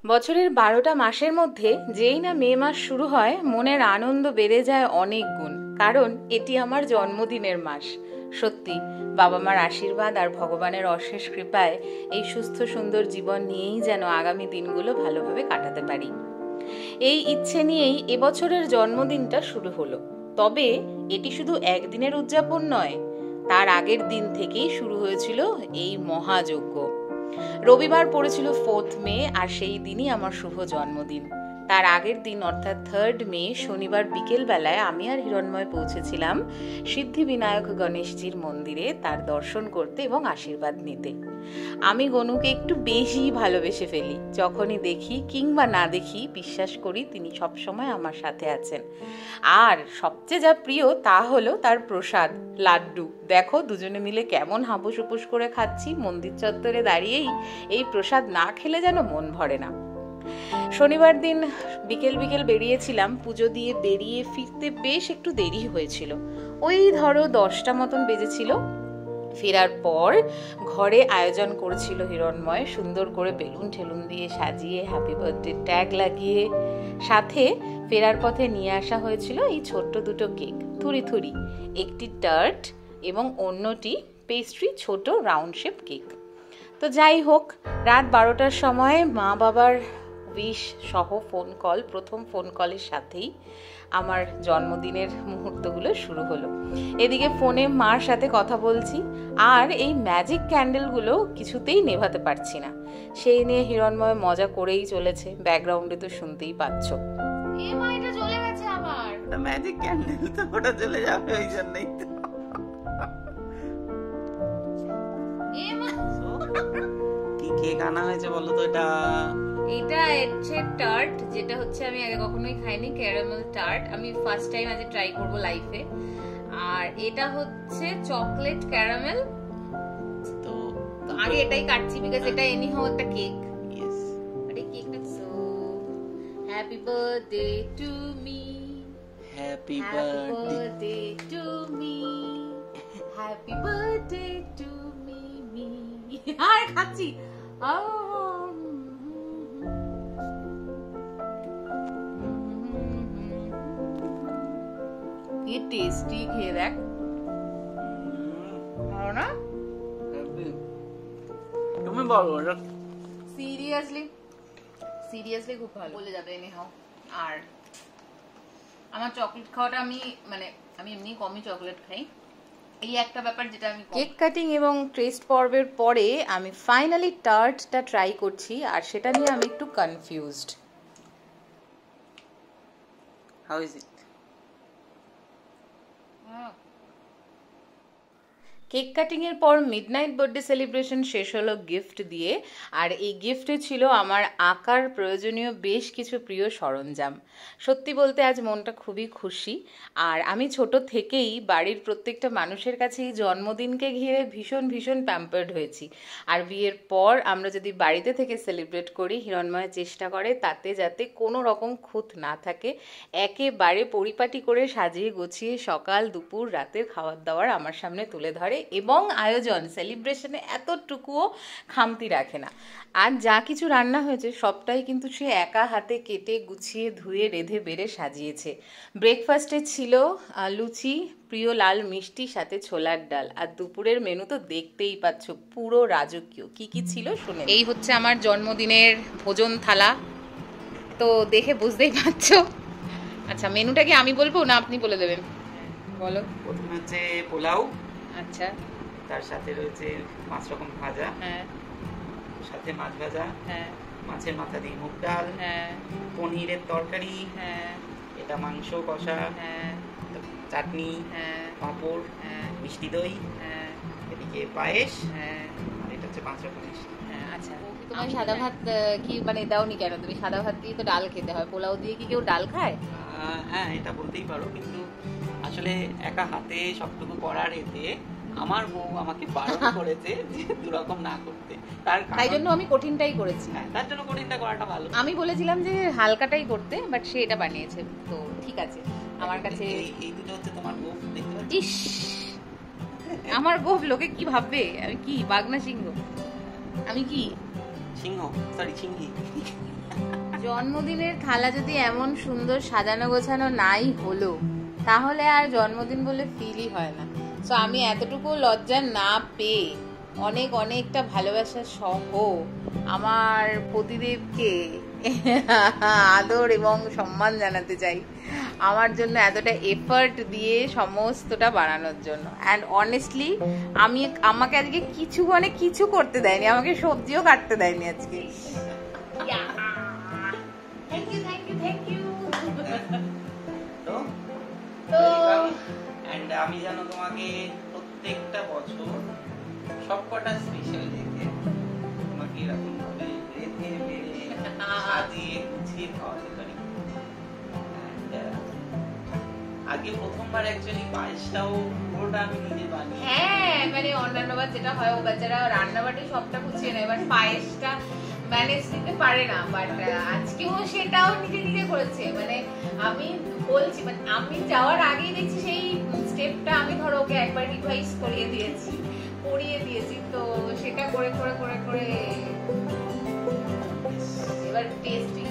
বছরের ১২টা মাসের মধ্যে যেই না মে মাস শুরু হয় মনের আনন্দ বেড়ে যায় অনেক গুণ, কারণ এটি আমার জন্মদিনের মাস। সত্যি, বাবা মার আশীর্বাদ আর ভগবানের অশেষ কৃপায় এই সুস্থ সুন্দর জীবন নিয়েই যেন আগামী দিনগুলো ভালোভাবে কাটাতে পারি, এই ইচ্ছে নিয়েই এবছরের জন্মদিনটা শুরু হলো। তবে এটি শুধু একদিনের উদযাপন নয়, তার আগের দিন থেকেই শুরু হয়েছিল এই মহাযজ্ঞ। রবিবার পড়েছিল 4th মে, আর সেই দিনই আমার শুভ জন্মদিন। তার আগের দিন অর্থাৎ 3rd মে শনিবার বিকেল বেলায় আমি আর হিরণময় পৌঁছেছিলাম সিদ্ধিবিনায়ক গণেশজির মন্দিরে তার দর্শন করতে এবং আশীর্বাদ নিতে। আমি গনুকে একটু বেশি ভালোবেসে ফেলি। যখনই দেখি কিংবা না দেখি বিশ্বাস করি তিনি সবসময় আমার সাথে আছেন। আর সবচেয়ে যা প্রিয় তা হলো তার প্রসাদ, লাড্ডু। দেখো দুজনে মিলে কেমন হাবুস হুপুস করে খাচ্ছি মন্দির চত্বরে দাঁড়িয়েই। এই প্রসাদ না খেলে যেন মন ভরে না। শনিবার দিন বিকেল বিকেল বেরিয়েছিলাম। পুজো দিয়ে বেরিয়ে ফিরতে বেশ একটু দেরি হয়েছিল, ওই ধরো 10টা মতন বেজেছিল। ফেরার পর ঘরে আয়োজন করেছিল হিরণময়, সুন্দর করে বেলুন ঠেলুন দিয়ে সাজিয়ে হ্যাপি বার্থডে ট্যাগ লাগিয়ে। সাথে ফেরার পথে নিয়ে আসা হয়েছিল এই ছোট্ট দুটো কেক, থুরি থুরি, একটি টার্ট এবং অন্যটি পেস্ট্রি, ছোট রাউন্ড শেপ কেক। তো যাই হোক, রাত 12টার সময় মা বাবার উইশ সহ ফোন কল, প্রথম ফোন কলের সাথেই আমার জন্মদিনের মুহূর্তগুলো শুরু হলো। এদিকে ফোনে মার সাথে কথা বলছি, আর এই ম্যাজিক ক্যান্ডেলগুলো কিছুতেই নেভাতে পারছি না। সেই নিয়ে হিরণময় মজা করেই চলেছে, ব্যাকগ্রাউন্ডে তো শুনতেই পাচ্ছ। এটা জ্বলে গেছে আবার, ম্যাজিক ক্যান্ডেল তো ওটা চলে যাবে, ওই জন্যই তো। কি কেক আনা হয়েছে বলো তো? এটা হচ্ছে টার্ট, যেটা হচ্ছে আমি আগে কখনোই খাইনি, ক্যারামেল টার্ট। আমি ফার্স্ট টাইম আজ ট্রাই করব লাইফে। আর এটা হচ্ছে চকলেট ক্যারামেল। তো আগে এটাই কাটছি বিকজ এটা এনিহাউ একটা কেক। ইয়েস, আরে কেকটা so happy birthday to me, happy birthday to me, happy birthday to me me. আর খাচ্ছি। কি টেস্টি, খেয়ে দেখ। ভালো না? তুমি বলো। সিরিয়াসলি খুব ভালো, বলে যাবে এনিহাউ। আর আমার চকলেট খাওয়াটা আমি এমনি কমই চকলেট খাই, এই একটা ব্যাপার যেটা আমি। কেক কাটিং এবং টেস্ট পর্বের পরে আমি ফাইনালি টার্টটা ট্রাই করছি, আর সেটা নিয়ে আমি একটু confused. How is it? Cake cutting এর পর মিডনাইট বার্থডে সেলিব্রেশন শেষ হলো গিফট দিয়ে, আর এই গিফটে ছিল আমার আঁকার প্রয়োজনীয় বেশ কিছু প্রিয় সরঞ্জাম। সত্যি বলতে আজ মনটা খুবই খুশি। আর আমি ছোট থেকেই বাড়ির প্রত্যেকটা মানুষের কাছে এই জন্মদিনকে ঘিরে ভীষণ ভীষণ প্যাম্পার্ড হয়েছি। আর বিয়ের পর আমরা যদি বাড়িতে থেকে সেলিব্রেট করি, হিরণময় চেষ্টা করে তাতে যাতে কোনো রকম খুঁত না থাকে। একেবারে পরিপাটি করে সাজিয়ে গুছিয়ে সকাল দুপুর রাতের খাবার দাবার আমার সামনে তুলে ধরে, এবং আয়োজন সেলিব্রেশনে এতটুকুও খামতি রাখে না। আর যা কিছু রান্না হয়েছে সবটাই কিন্তু সে একা হাতে কেটে গুছিয়ে ধুয়ে রেঁধে বেড়ে সাজিয়েছে। ব্রেকফাস্টে ছিল লুচি, প্রিয় লাল মিষ্টি, সাথে ছোলার ডাল। আর দুপুরের মেনু তো দেখতেই পাচ্ছ, পুরো রাজকীয়। কি কি ছিল শুনে। এই হচ্ছে আমার জন্মদিনের ভোজন থালা, তো দেখে বুঝতেই পারছো। আচ্ছা, মেনুটা কি আমি বলবো না আপনি বলে দেবেন? বলো। প্রথমে হচ্ছে পোলাও, আচ্ছা, তার সাথে রয়েছে 5 রকম ভাজা, হ্যাঁ, সাথে মাছ ভাজা, হ্যাঁ, মাছের মাথা দিয়ে মুগ ডাল, হ্যাঁ, পনিরের তরকারি, হ্যাঁ, এটা মাংস কষা, হ্যাঁ, চাটনি, হ্যাঁ, পাঁপড়, হ্যাঁ, মিষ্টি দই, হ্যাঁ, এদিকে পায়েস, হ্যাঁ, আর এটা হচ্ছে 5 রকমের। হ্যাঁ। আচ্ছা, তোমার সাদা ভাত কি দাওনি কেন? তুমি সাদা ভাত দিয়ে তো ডাল খেতে হয়, পোলাও দিয়ে কি কেউ ডাল খায়? হ্যাঁ, এটা বলতেই পারো, কিন্তু আসলে একা হাতে সবটুকু করার এতে আমার বউ আমাকে বারণ করেছে যে দুরকম না করতে। তাই জন্য আমি কঠিনটাই করেছি। তার জন্য কঠিনটা করাটা ভালো। আমি বলেছিলাম যে হালকাটাই করতে, বাট সে এটা বানিয়েছে, তো ঠিক আছে। আমার কাছে এই দুটো হচ্ছে তোমার বউ, দেখতে পাচ্ছ? ইস, আমার গোফ লোকে কি ভাববে? আমি কি বাগনা সিংহ? আমি কি সিংহ, সরি সিংহী। জন্মদিনের থালা যদি এমন সুন্দর সাজানো গোছানো নাই হলো, তাহলে আর জন্মদিন বলে ফিলই হয় না। তো আমি এতটুকু লজ্জা না পেয়ে অনেকটা ভালোবাসা সহ আমার পতিদেবকে আদর এবং সম্মান জানাতে চাই, আমার জন্য এতটা এফার্ট দিয়ে সমস্তটা বানানোর জন্য। অ্যান্ড অনেস্টলি আমাকে আজকে কিছু করতে দেয়নি, আমাকে সবজিও কাটতে দেয়নি আজকে। Thank you. তো এন্ড আমি জানো তোমাকে প্রত্যেকটা বছর সবকটা স্পেশাল ডেতে তোমাকে এরকম ভাবে রেঁধে বেড়ে সাজিয়ে গুছিয়ে খাওয়াতে পারি। আগে প্রথমবার অ্যাকচুয়ালি পায়েসটাও পুরোটা আমি নিজে বানিয়ে, হ্যাঁ মানে অন্যান্যবার যেটা হয় ও বাচ্চারা রান্নাবাটি সবটা গুছিয়ে নেয়, বাট পায়েসটা ম্যানেজ দিতে পারে না। বাট আজকেও সেটাও নিজে করেছে। মানে আমি বলছি, মানে আমি যাওয়ার আগেই দেখছি সেই স্টেপটা আমি ধরো ওকে একবার রিভাইজ করিয়ে দিয়েছি, তো সেটা করে এবার টেস্টিং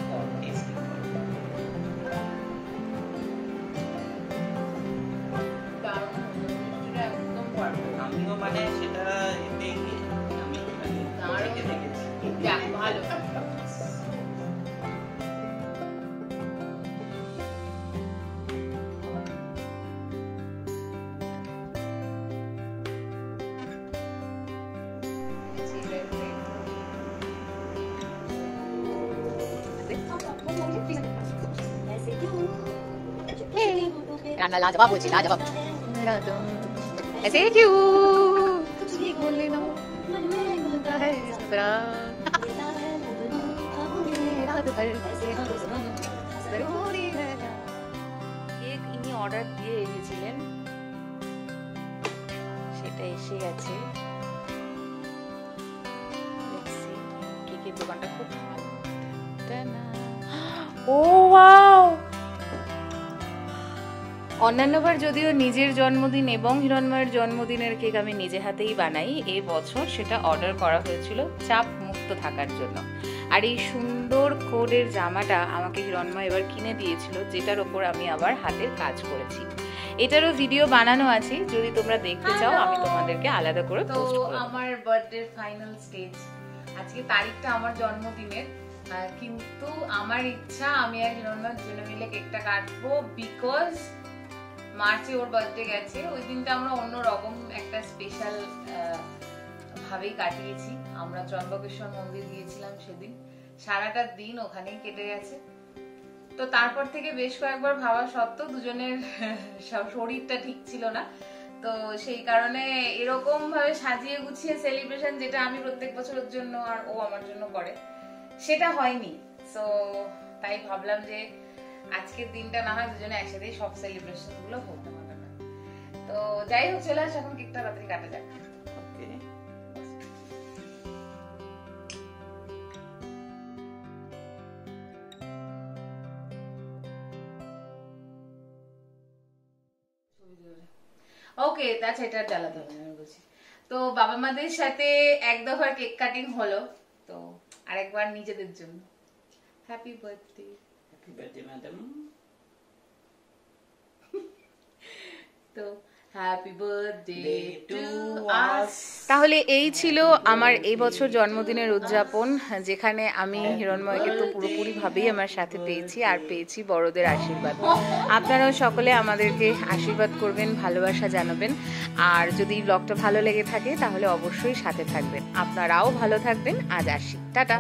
আমিও মানে সেটা এতে আমি দেখেছি। যাক ভালো। রান্না লাজবাব হয়েছে, লাজবাব। ऐसे क्यों बोलने दो है কেক ইনি অর্ডার দিয়ে এনেছিলেন, সেটা এসে গেছে। কেকের দোকানটা খুব ভালো। ও ওয়াও! অন্যান্যবার যদিও নিজের জন্মদিন এবং হিরণময়ের জন্মদিনের কেক আমি নিজে হাতেই বানাই, এই বছর সেটা অর্ডার করা হয়েছিল চাপ মুক্ত থাকার জন্য। আর এই সুন্দর কোডের জামাটা আমাকে হিরণময় এবার কিনে দিয়েছিল, যেটার ওপর আমি আবার হাতের কাজ করেছি। এটারও ভিডিও বানানো আছে, যদি তোমরা দেখতে চাও আমি তোমাদেরকে আলাদা করে পোস্ট করব। আমার বার্থডে ফাইনাল স্টেজ, আজকে তারিখটা আমার জন্মদিনের, কিন্তু আমার ইচ্ছা আমি আর হিরণময় দুজনে মিলে কেকটা কাটবো, বিকজ মার্চে ওর বার্থডে গেছে। ওই দিনটা আমরা অন্যরকম একটা স্পেশাল ভাবেই কাটিয়েছি। আমরা ত্রম্বকেশ্বর মন্দির গিয়েছিলাম সেদিন, সারাটা দিন ওখানেই কেটে গেছে। তো তারপর থেকে বেশ কয়েকবার ভাবা সত্ত্বেও দুজনের শরীরটা ঠিক ছিল না, তো সেই কারণে এরকম ভাবে সাজিয়ে গুছিয়ে সেলিব্রেশন, যেটা আমি প্রত্যেক বছরের জন্য আর ও আমার জন্য করে, সেটা হয়নি। তো তাই ভাবলাম যে আজকের দিনটা না হয় দুজনে একসাথেই সব সেলিব্রেশন গুলো হতে হবে না। তো যাই হোক, চলে আস এখন কেকটা তাড়াতাড়ি কাটা যাক। ওকে, আচ্ছা এটা জ্বালাতে হবে আমি বলছি। তো বাবা মাদের সাথে এক দফার কেক কাটিং হলো, তো আরেকবার নিজেদের জন্য happy birthday. Happy birthday madam. তো হ্যাপি বার্থডে টু আস। তাহলে এই ছিল আমার এই বছর জন্মদিনের উদযাপন, যেখানে আমি হিরণময়কে তো পুরোপুরি ভাবেই আমার সাথে পেয়েছি, আর পেয়েছি বড়দের আশীর্বাদ। আপনারাও সকলে আমাদেরকে আশীর্বাদ করবেন, ভালোবাসা জানাবেন, আর যদি ব্লগটা ভালো লেগে থাকে তাহলে অবশ্যই সাথে থাকবেন। আপনারাও ভালো থাকবেন। আজ আসি, টাটা।